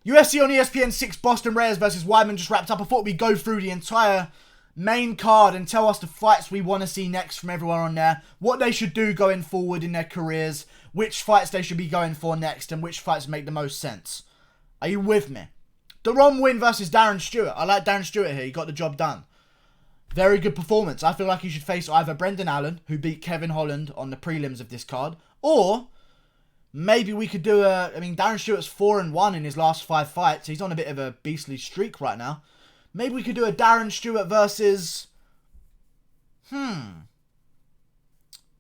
UFC on ESPN 6, Boston Reyes versus Weidman just wrapped up. I thought we'd go through the entire main card and tell us the fights we want to see next from everyone on there. What they should do going forward in their careers. Which fights they should be going for next. And which fights make the most sense. Are you with me? Deron Winn versus Darren Stewart. I like Darren Stewart here. He got the job done. Very good performance. I feel like he should face either Brendan Allen, who beat Kevin Holland on the prelims of this card, or maybe we could do Darren Stewart's 4-1 in his last 5 fights. He's on a bit of a beastly streak right now. Maybe we could do a Darren Stewart versus...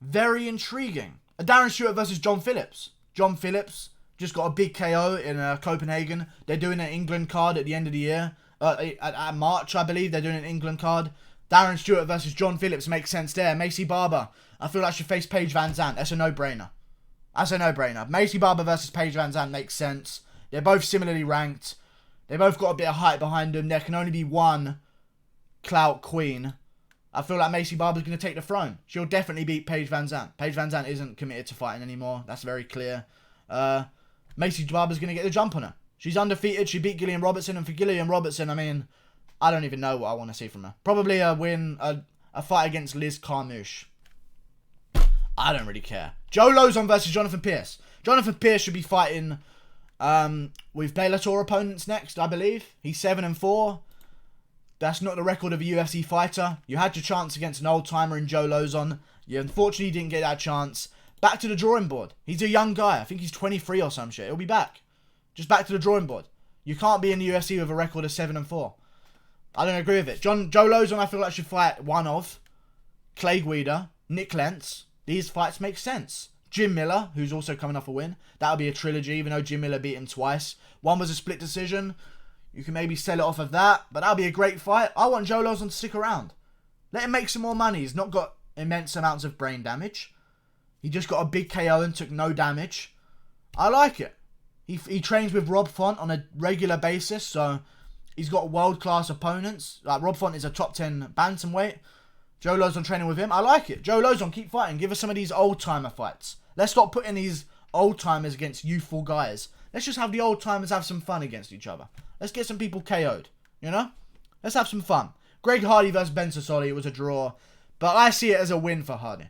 Very intriguing. A Darren Stewart versus John Phillips. John Phillips just got a big KO in Copenhagen. They're doing an England card at the end of the year. At March, I believe, they're doing an England card. Darren Stewart versus John Phillips makes sense there. Maycee Barber, I feel like should face Paige Van Zandt. That's a no-brainer. Maycee Barber versus Paige Van Zandt makes sense. They're both similarly ranked. They both got a bit of height behind them. There can only be one clout queen. I feel like Maycee Barber's going to take the throne. She'll definitely beat Paige Van Zandt. Paige Van Zandt isn't committed to fighting anymore. That's very clear. Maycee Barber's going to get the jump on her. She's undefeated. She beat Gillian Robertson. And for Gillian Robertson, I don't even know what I want to see from her. Probably a win, a fight against Liz Carmouche. I don't really care. Joe Lauzon versus Jonathan Pearce. Jonathan Pearce should be fighting with Bellator opponents next, I believe. He's 7-4. That's not the record of a UFC fighter. You had your chance against an old-timer in Joe Lauzon. You unfortunately didn't get that chance. Back to the drawing board. He's a young guy. I think he's 23 or some shit. He'll be back. Just back to the drawing board. You can't be in the UFC with a record of 7-4. I don't agree with it. Joe Lauzon, I feel like should fight one of Clay Guida, Nick Lentz. These fights make sense. Jim Miller, who's also coming off a win. That'll be a trilogy, even though Jim Miller beat him twice. One was a split decision. You can maybe sell it off of that, but that'll be a great fight. I want Joe Lauzon to stick around. Let him make some more money. He's not got immense amounts of brain damage. He just got a big KO and took no damage. I like it. He trains with Rob Font on a regular basis, so he's got world-class opponents. Like Rob Font is a top 10 bantamweight. Joe Lauzon training with him. I like it. Joe Lauzon, keep fighting. Give us some of these old-timer fights. Let's stop putting these old-timers against youthful guys. Let's just have the old-timers have some fun against each other. Let's get some people KO'd, you know? Let's have some fun. Greg Hardy versus Ben Sassoli, it was a draw. But I see it as a win for Hardy.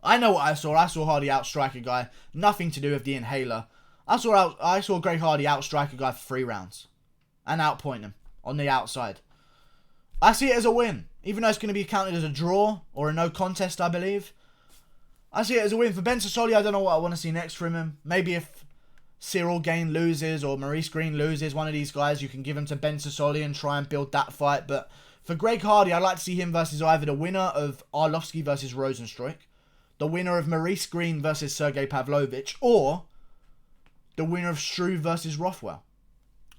I know what I saw. I saw Hardy outstrike a guy. Nothing to do with the inhaler. I saw Greg Hardy outstrike a guy for 3 rounds. And outpoint him on the outside. I see it as a win. Even though it's going to be counted as a draw or a no contest, I believe. I see it as a win. For Ben Sassoli, I don't know what I want to see next from him. Maybe if Cyril Gain loses or Maurice Green loses, one of these guys, you can give him to Ben Sassoli and try and build that fight. But for Greg Hardy, I'd like to see him versus either the winner of Arlovski versus Rosenstruik, the winner of Maurice Green versus Sergey Pavlovich, or the winner of Struve versus Rothwell.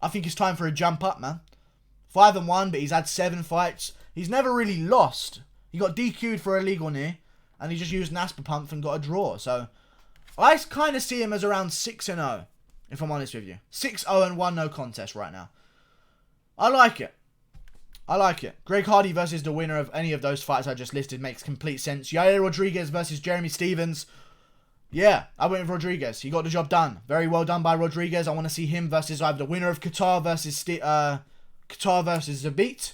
I think it's time for a jump up, man. 5-1, but he's had 7 fights. He's never really lost. He got DQ'd for a illegal knee, and he just used an Asper-Pump and got a draw. So I kind of see him as around 6-0, if I'm honest with you. 6-0-1 no contest right now. I like it. I like it. Greg Hardy versus the winner of any of those fights I just listed makes complete sense. Yair Rodriguez versus Jeremy Stephens. Yeah, I went with Rodriguez. He got the job done. Very well done by Rodriguez. I want to see him versus either the winner of Qatar versus Zabit.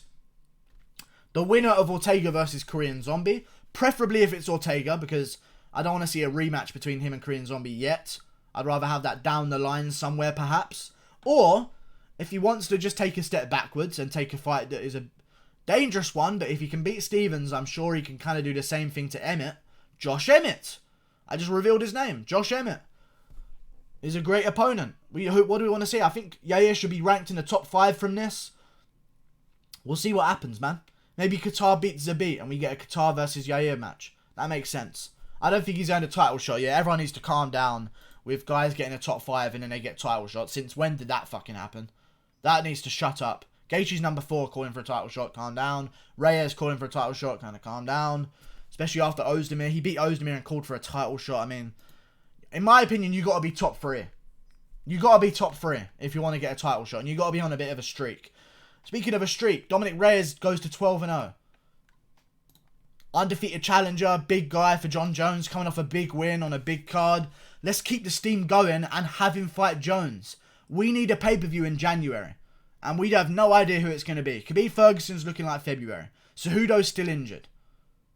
The winner of Ortega versus Korean Zombie. Preferably if it's Ortega, because I don't want to see a rematch between him and Korean Zombie yet. I'd rather have that down the line somewhere, perhaps. Or, if he wants to just take a step backwards and take a fight that is a dangerous one, but if he can beat Stephens, I'm sure he can kind of do the same thing to Emmett. Josh Emmett. I just revealed his name. Josh Emmett is a great opponent. What do we want to see? I think Yair should be ranked in the top 5 from this. We'll see what happens, man. Maybe Qatar beats Zabit and we get a Qatar versus Yair match. That makes sense. I don't think he's earned a title shot yet. Everyone needs to calm down with guys getting a top 5 and then they get title shots. Since when did that fucking happen? That needs to shut up. Gaethje's number 4 calling for a title shot. Calm down. Reyes calling for a title shot. Kind of calm down. Especially after Ozdemir. He beat Ozdemir and called for a title shot. I mean, in my opinion, you got to be top 3. You got to be top 3 if you want to get a title shot. And you got to be on a bit of a streak. Speaking of a streak, Dominic Reyes goes to 12-0. Undefeated challenger, big guy for John Jones, coming off a big win on a big card. Let's keep the steam going and have him fight Jones. We need a pay-per-view in January. And we have no idea who it's going to be. Khabib Ferguson's looking like February. Cejudo's still injured.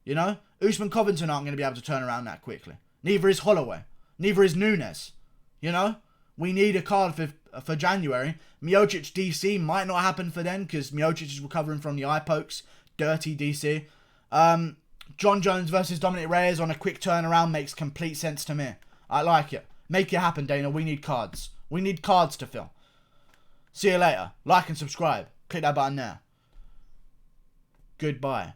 You know? Usman Covington aren't going to be able to turn around that quickly. Neither is Holloway. Neither is Nunes. You know? We need a card for January. Miocic DC might not happen for then because Miocic is recovering from the eye pokes. Dirty DC. John Jones versus Dominic Reyes on a quick turnaround makes complete sense to me. I like it. Make it happen, Dana. We need cards. We need cards to fill. See you later. Like and subscribe. Click that button there. Goodbye.